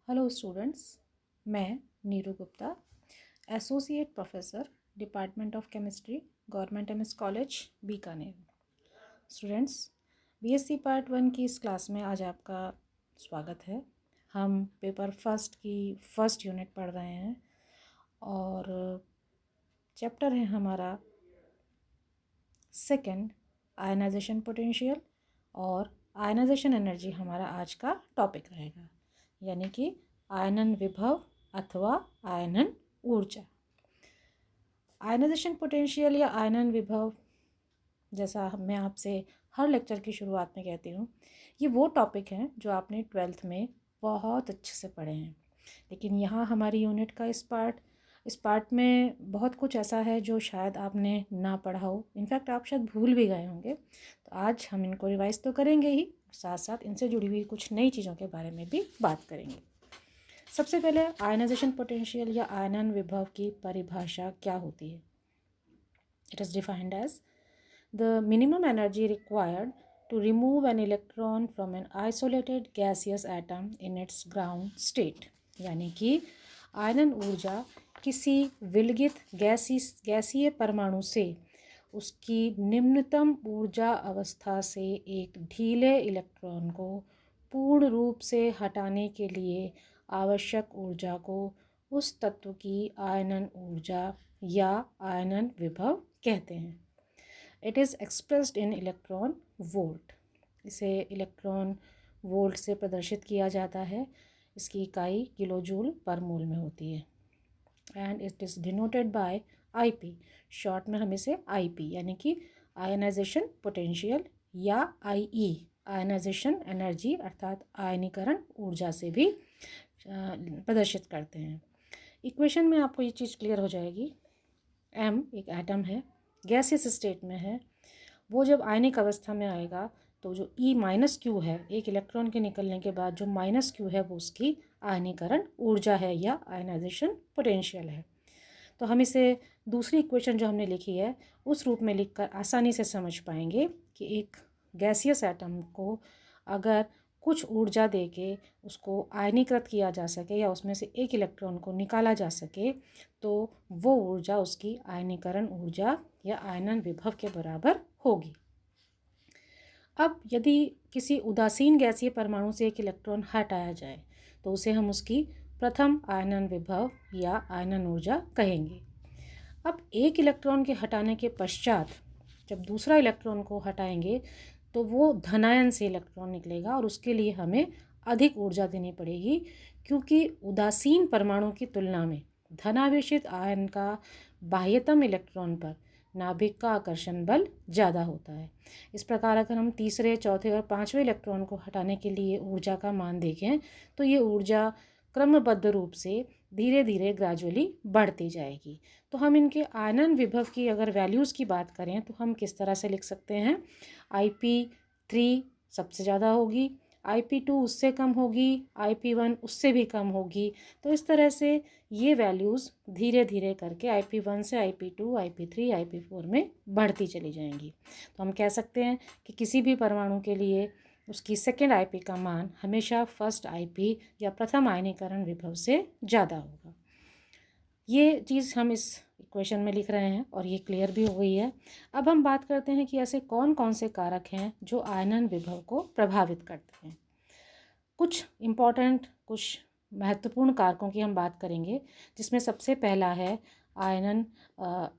Hello students, मैं Neeru Gupta, associate professor, department of chemistry, government MS college, Bikaner. Students, BSc part 1 की इस class में आज आपका स्वागत है। हम पेपर फर्स्ट की फर्स्ट यूनिट पढ़ रहे हैं और चैप्टर है हमारा सेकंड, आयनाइजेशन पोटेंशियल, और आयनाइजेशन एनर्जी हमारा आज का टॉपिक रहेगा, यानी कि आयनन विभव अथवा आयनन ऊर्जा। आयनाइजेशन पोटेंशियल या आयनन विभव, जैसा मैं आपसे हर लेक्चर की शुरुआत में कहती हूँ, ये वो टॉपिक हैं जो आपने 12th में बहुत अच्छे से पढ़े हैं। लेकिन यहाँ हमारी यूनिट का इस पार्ट में बहुत कुछ ऐसा है जो शायद आपने ना पढ़ा हो, इनफैक्ट आप शायद भूल भी गए होंगे। तो आज हम इनको रिवाइज तो करेंगे ही, साथ साथ इनसे जुड़ी हुई कुछ नई चीज़ों के बारे में भी बात करेंगे। सबसे पहले आयनाइजेशन पोटेंशियल या आयनन विभव की परिभाषा क्या होती है। It is defined as the minimum energy required to remove an electron from an isolated gaseous atom in its ground state। यानी कि आयनन ऊर्जा किसी विलगित गैसीय परमाणु से उसकी निम्नतम ऊर्जा अवस्था से एक ढीले इलेक्ट्रॉन को पूर्ण रूप से हटाने के लिए आवश्यक ऊर्जा को उस तत्व की आयनन ऊर्जा या आयनन विभव कहते हैं। It is expressed in electron volt. इसे इलेक्ट्रॉन वोल्ट से प्रदर्शित किया जाता है। इसकी इकाई किलो जूल पर मोल में होती है। And it is denoted by IP. Short में हम इसे आईपी यानी कि आयनाइजेशन पोटेंशियल या आईई, आयनाइजेशन एनर्जी अर्थात आयनीकरण ऊर्जा से भी प्रदर्शित करते हैं। इक्वेशन में आपको ये चीज़ क्लियर हो जाएगी। एम एक एटम है, गैसियस स्टेट में है। वो जब आयनिक अवस्था में आएगा तो जो ई माइनस क्यू है, एक इलेक्ट्रॉन के निकलने के बाद जो माइनस क्यू है, वो उसकी आयनीकरण ऊर्जा है या आयनाइजेशन पोटेंशियल है। तो हम इसे दूसरी इक्वेशन जो हमने लिखी है उस रूप में लिखकर आसानी से समझ पाएंगे कि एक गैसियस एटम को अगर कुछ ऊर्जा देके उसको आयनीकृत किया जा सके या उसमें से एक इलेक्ट्रॉन को निकाला जा सके तो वो ऊर्जा उसकी आयनीकरण ऊर्जा या आयनन विभव के बराबर होगी। अब यदि किसी उदासीन गैसीय परमाणु से एक इलेक्ट्रॉन हटाया जाए तो उसे हम उसकी प्रथम आयनन विभव या आयनन ऊर्जा कहेंगे। अब एक इलेक्ट्रॉन के हटाने के पश्चात जब दूसरा इलेक्ट्रॉन को हटाएंगे तो वो धनायन से इलेक्ट्रॉन निकलेगा और उसके लिए हमें अधिक ऊर्जा देनी पड़ेगी, क्योंकि उदासीन परमाणु की तुलना में धनावेशित आयन का बाह्यतम इलेक्ट्रॉन पर नाभिक का आकर्षण बल ज़्यादा होता है। इस प्रकार अगर हम तीसरे, चौथे और पांचवें इलेक्ट्रॉन को हटाने के लिए ऊर्जा का मान देखें तो ये ऊर्जा क्रमबद्ध रूप से धीरे धीरे ग्रेजुअली बढ़ती जाएगी। तो हम इनके आयनन विभव की अगर वैल्यूज़ की बात करें तो हम किस तरह से लिख सकते हैं। IP3 सबसे ज़्यादा होगी, IP2 उससे कम होगी, IP1 उससे भी कम होगी। तो इस तरह से ये वैल्यूज़ धीरे धीरे करके IP1 से IP2, IP3, IP4 में बढ़ती चली जाएंगी। तो हम कह सकते हैं कि किसी भी परमाणु के लिए उसकी सेकेंड IP का मान हमेशा फर्स्ट IP या प्रथम आयनीकरण विभव से ज़्यादा होगा। ये चीज़ हम इस इक्वेशन में लिख रहे हैं और ये क्लियर भी हो गई है। अब हम बात करते हैं कि ऐसे कौन कौन से कारक हैं जो आयनन विभव को प्रभावित करते हैं। कुछ महत्वपूर्ण कारकों की हम बात करेंगे, जिसमें सबसे पहला है आयनन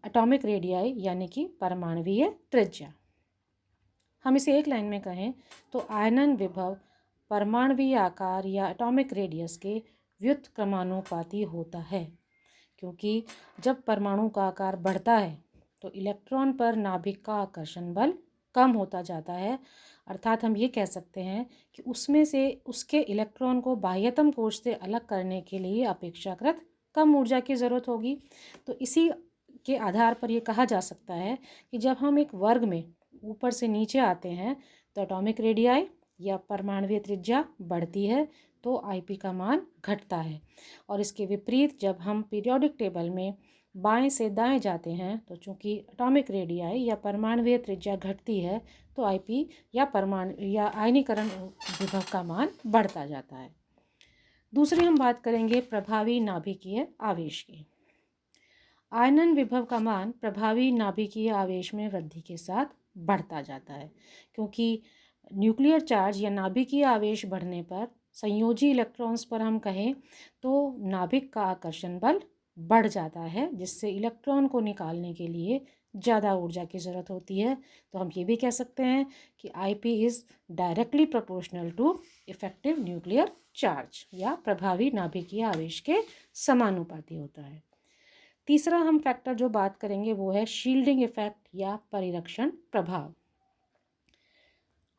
एटॉमिक रेडियाई यानी कि परमाणुवीय त्रिज्या। हम इसे एक लाइन में कहें तो आयनन विभव परमाणुवीय आकार या एटॉमिक रेडियस के व्युत्क्रमानुपाती होता है, क्योंकि जब परमाणु का आकार बढ़ता है तो इलेक्ट्रॉन पर नाभिक का आकर्षण बल कम होता जाता है। अर्थात हम ये कह सकते हैं कि उसमें से उसके इलेक्ट्रॉन को बाह्यतम कोश से अलग करने के लिए अपेक्षाकृत कम ऊर्जा की ज़रूरत होगी। तो इसी के आधार पर ये कहा जा सकता है कि जब हम एक वर्ग में ऊपर से नीचे आते हैं तो एटॉमिक रेडियाई या परमाणुवीय त्रिज्या बढ़ती है तो IP का मान घटता है, और इसके विपरीत जब हम पीरियोडिक टेबल में बाएं से दाएं जाते हैं तो चूंकि एटॉमिक रेडियाई या परमाणुवीय त्रिज्या घटती है तो IP या आयनीकरण विभव का मान बढ़ता जाता है। दूसरी हम बात करेंगे प्रभावी नाभिकीय आवेश की। आयनन विभव का मान प्रभावी नाभिकीय आवेश में वृद्धि के साथ बढ़ता जाता है, क्योंकि न्यूक्लियर चार्ज या नाभिकीय आवेश बढ़ने पर संयोजी इलेक्ट्रॉन्स पर हम कहें तो नाभिक का आकर्षण बल बढ़ जाता है, जिससे इलेक्ट्रॉन को निकालने के लिए ज़्यादा ऊर्जा की ज़रूरत होती है। तो हम ये भी कह सकते हैं कि IP is directly proportional to effective nuclear charge या प्रभावी नाभिकीय आवेश के समानुपाती होता है। तीसरा हम फैक्टर जो बात करेंगे वो है शील्डिंग इफेक्ट या परिरक्षण प्रभाव।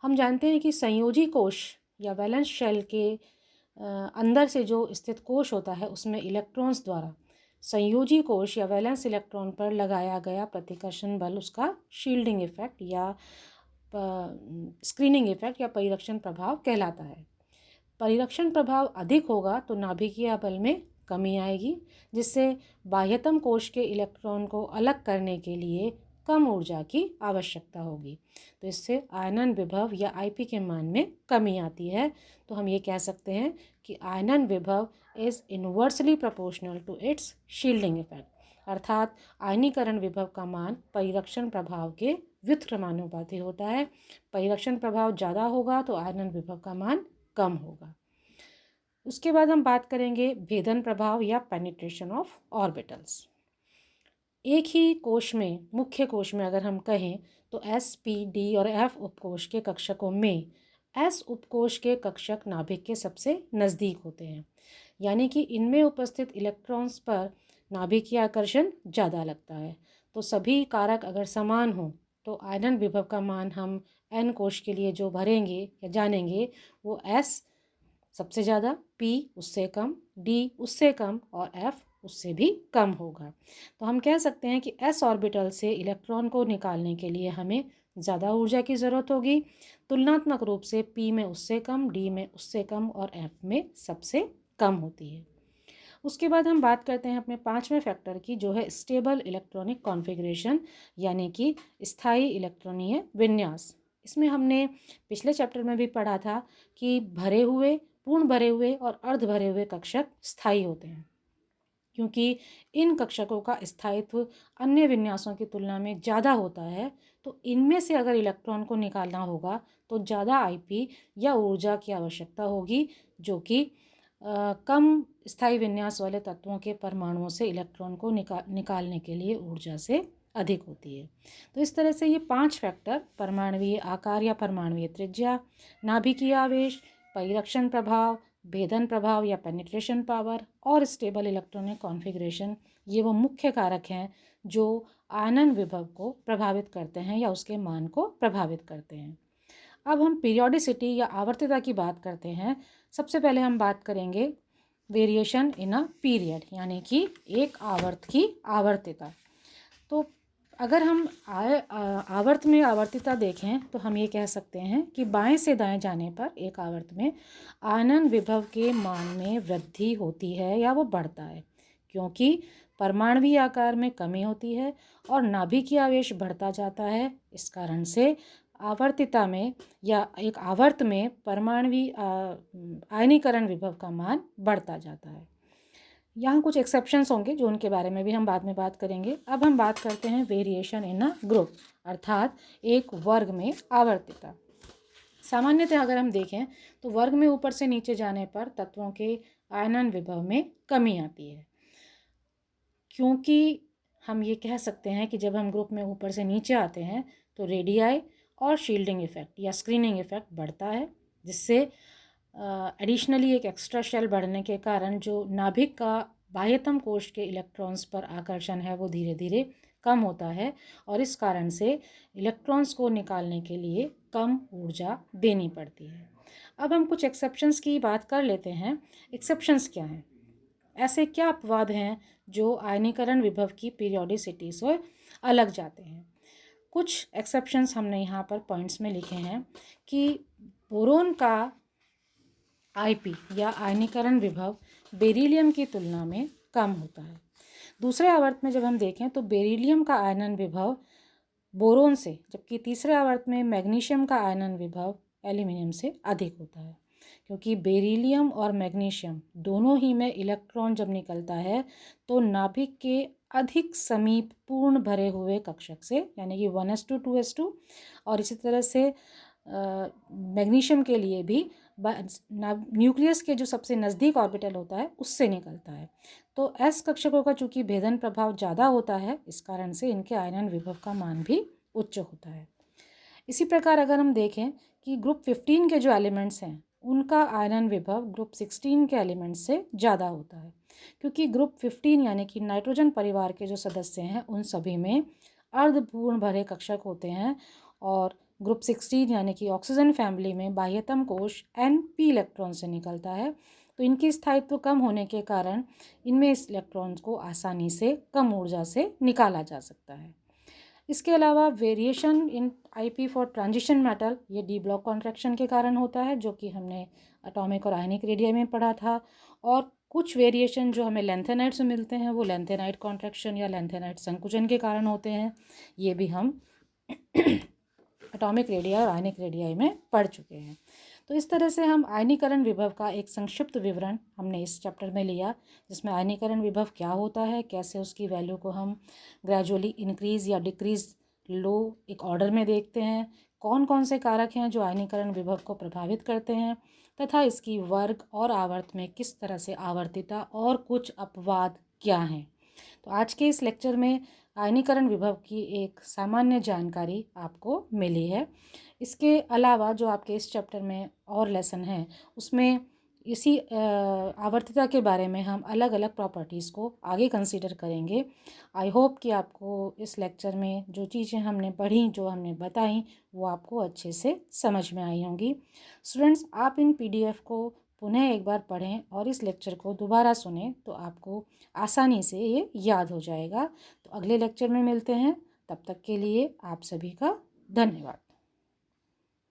हम जानते हैं कि संयोजी कोश या वैलेंस शेल के अंदर से जो स्थित कोश होता है उसमें इलेक्ट्रॉन्स द्वारा संयोजी कोश या वैलेंस इलेक्ट्रॉन पर लगाया गया प्रतिकर्षण बल उसका शील्डिंग इफेक्ट या स्क्रीनिंग इफेक्ट या परिरक्षण प्रभाव कहलाता है। परिरक्षण प्रभाव अधिक होगा तो नाभिकीय बल में कमी आएगी, जिससे बाह्यतम कोश के इलेक्ट्रॉन को अलग करने के लिए कम ऊर्जा की आवश्यकता होगी। तो इससे आयनन विभव या IP के मान में कमी आती है। तो हम ये कह सकते हैं कि आयनन विभव is inversely proportional to its shielding effect, अर्थात आयनीकरण विभव का मान परिरक्षण प्रभाव के व्युत्क्रमानुपाती होता है। परिरक्षण प्रभाव ज़्यादा होगा तो आयनन विभव का मान कम होगा। उसके बाद हम बात करेंगे भेदन प्रभाव या पेनिट्रेशन ऑफ ऑर्बिटल्स। एक ही कोश में, मुख्य कोश में अगर हम कहें तो S, P, D और F उपकोश के कक्षकों में S उपकोश के कक्षक नाभिक के सबसे नज़दीक होते हैं, यानी कि इनमें उपस्थित इलेक्ट्रॉन्स पर नाभिकीय आकर्षण ज़्यादा लगता है। तो सभी कारक अगर समान हो तो आयनन विभव का मान हम N कोश के लिए जो भरेंगे या जानेंगे वो S सबसे ज़्यादा, P उससे कम, D उससे कम और F उससे भी कम होगा। तो हम कह सकते हैं कि S ऑर्बिटल से इलेक्ट्रॉन को निकालने के लिए हमें ज़्यादा ऊर्जा की ज़रूरत होगी, तुलनात्मक रूप से P में उससे कम, D में उससे कम और F में सबसे कम होती है। उसके बाद हम बात करते हैं अपने पांचवें फैक्टर की, जो है स्टेबल इलेक्ट्रॉनिक कॉन्फ़िगरेशन, यानी कि स्थायी इलेक्ट्रॉनीय विन्यास। इसमें हमने पिछले चैप्टर में भी पढ़ा था कि भरे हुए, पूर्ण भरे हुए और अर्ध भरे हुए कक्षक स्थायी होते हैं, क्योंकि इन कक्षकों का स्थायित्व अन्य विन्यासों की तुलना में ज़्यादा होता है। तो इनमें से अगर इलेक्ट्रॉन को निकालना होगा तो ज़्यादा IP या ऊर्जा की आवश्यकता होगी, जो कि कम स्थायी विन्यास वाले तत्वों के परमाणुओं से इलेक्ट्रॉन को निकालने के लिए ऊर्जा से अधिक होती है। तो इस तरह से ये 5 फैक्टर, परमाणुवीय आकार या परमाणुवीय त्रिज्या, नाभिकीय आवेश, परिरक्षण प्रभाव, भेदन प्रभाव या पेनिट्रेशन पावर और स्टेबल इलेक्ट्रॉनिक कॉन्फ़िगरेशन, ये वो मुख्य कारक हैं जो आयनन विभव को प्रभावित करते हैं या उसके मान को प्रभावित करते हैं। अब हम पीरियोडिसिटी या आवर्तिता की बात करते हैं। सबसे पहले हम बात करेंगे वेरिएशन इन अ पीरियड, यानी कि एक आवर्त की आवर्तिता। तो अगर हम आवर्त में आवर्तिता देखें तो हम ये कह सकते हैं कि बाएं से दाएं जाने पर एक आवर्त में आयनन विभव के मान में वृद्धि होती है या वो बढ़ता है, क्योंकि परमाणुवीय आकार में कमी होती है और नाभिकीय आवेश बढ़ता जाता है। इस कारण से आवर्तिता में या एक आवर्त में परमाणुवीय आयनीकरण विभव का मान बढ़ता जाता है। यहाँ कुछ एक्सेप्शंस होंगे जो उनके बारे में भी हम बाद में बात करेंगे। अब हम बात करते हैं वेरिएशन इन अ ग्रुप, अर्थात एक वर्ग में आवर्तिता। सामान्यतः अगर हम देखें तो वर्ग में ऊपर से नीचे जाने पर तत्वों के आयनन विभव में कमी आती है, क्योंकि हम ये कह सकते हैं कि जब हम ग्रुप में ऊपर से नीचे आते हैं तो रेडियाई और शील्डिंग इफेक्ट या स्क्रीनिंग इफेक्ट बढ़ता है, जिससे एडिशनली एक एक्स्ट्रा शेल बढ़ने के कारण जो नाभिक का बाह्यतम कोश के इलेक्ट्रॉन्स पर आकर्षण है वो धीरे धीरे कम होता है और इस कारण से इलेक्ट्रॉन्स को निकालने के लिए कम ऊर्जा देनी पड़ती है। अब हम कुछ एक्सेप्शंस की बात कर लेते हैं। एक्सेप्शंस क्या हैं? ऐसे क्या अपवाद हैं जो आयनीकरण विभव की पीरियोडिसिटी से अलग जाते हैं? कुछ एक्सेप्शंस हमने यहाँ पर पॉइंट्स में लिखे हैं कि बोरोन का IP या आयनीकरण विभव बेरिलियम की तुलना में कम होता है। दूसरे आवर्त में जब हम देखें तो बेरिलियम का आयनन विभव बोरोन से, जबकि तीसरे आवर्त में मैग्नीशियम का आयनन विभव एल्यूमिनियम से अधिक होता है, क्योंकि बेरिलियम और मैग्नीशियम दोनों ही में इलेक्ट्रॉन जब निकलता है तो नाभिक के अधिक समीप पूर्ण भरे हुए कक्षक से, यानी कि 1s2 2s2, और इसी तरह से मैग्नीशियम के लिए भी न्यूक्लियस के जो सबसे नज़दीक ऑर्बिटल होता है उससे निकलता है। तो एस कक्षकों का चूंकि भेदन प्रभाव ज़्यादा होता है, इस कारण से इनके आयनन विभव का मान भी उच्च होता है। इसी प्रकार अगर हम देखें कि ग्रुप 15 के जो एलिमेंट्स हैं उनका आयनन विभव ग्रुप 16 के एलिमेंट्स से ज़्यादा होता है, क्योंकि ग्रुप 15 यानी कि नाइट्रोजन परिवार के जो सदस्य हैं उन सभी में अर्धपूर्ण भरे कक्षक होते हैं, और ग्रुप 16 यानी कि ऑक्सीजन फैमिली में बाह्यतम कोश Np इलेक्ट्रॉन से निकलता है। तो इनकी स्थायित्व कम होने के कारण इनमें इस इलेक्ट्रॉन्स को आसानी से कम ऊर्जा से निकाला जा सकता है। इसके अलावा variation in IP for transition metal, ये डी ब्लॉक कॉन्ट्रैक्शन के कारण होता है, जो कि हमने एटॉमिक और आयनिक रेडिया में पढ़ा था। और कुछ वेरिएशन जो हमें लेंथेनाइट से मिलते हैं वो लेंथेनाइट कॉन्ट्रैक्शन या लेंथेनाइट संकुचन के कारण होते हैं, ये भी हम एटॉमिक रेडिया और आयनिक रेडिया में पढ़ चुके हैं। तो इस तरह से हम आयनीकरण विभव का एक संक्षिप्त विवरण हमने इस चैप्टर में लिया, जिसमें आयनीकरण विभव क्या होता है, कैसे उसकी वैल्यू को हम ग्रेजुअली इंक्रीज या डिक्रीज लो एक ऑर्डर में देखते हैं, कौन कौन से कारक हैं जो आयनीकरण विभव को प्रभावित करते हैं, तथा इसकी वर्ग और आवर्त में किस तरह से आवर्तिता और कुछ अपवाद क्या हैं। तो आज के इस लेक्चर में आयनीकरण विभव की एक सामान्य जानकारी आपको मिली है। इसके अलावा जो आपके इस चैप्टर में और लेसन हैं उसमें इसी आवर्तिता के बारे में हम अलग अलग प्रॉपर्टीज़ को आगे कंसीडर करेंगे। आई होप कि आपको इस लेक्चर में जो चीज़ें हमने पढ़ी, जो हमने बताई, वो आपको अच्छे से समझ में आई होंगी। स्टूडेंट्स, आप इन PDF को पुनः एक बार पढ़ें और इस लेक्चर को दोबारा सुनें तो आपको आसानी से ये याद हो जाएगा। तो अगले लेक्चर में मिलते हैं, तब तक के लिए आप सभी का धन्यवाद।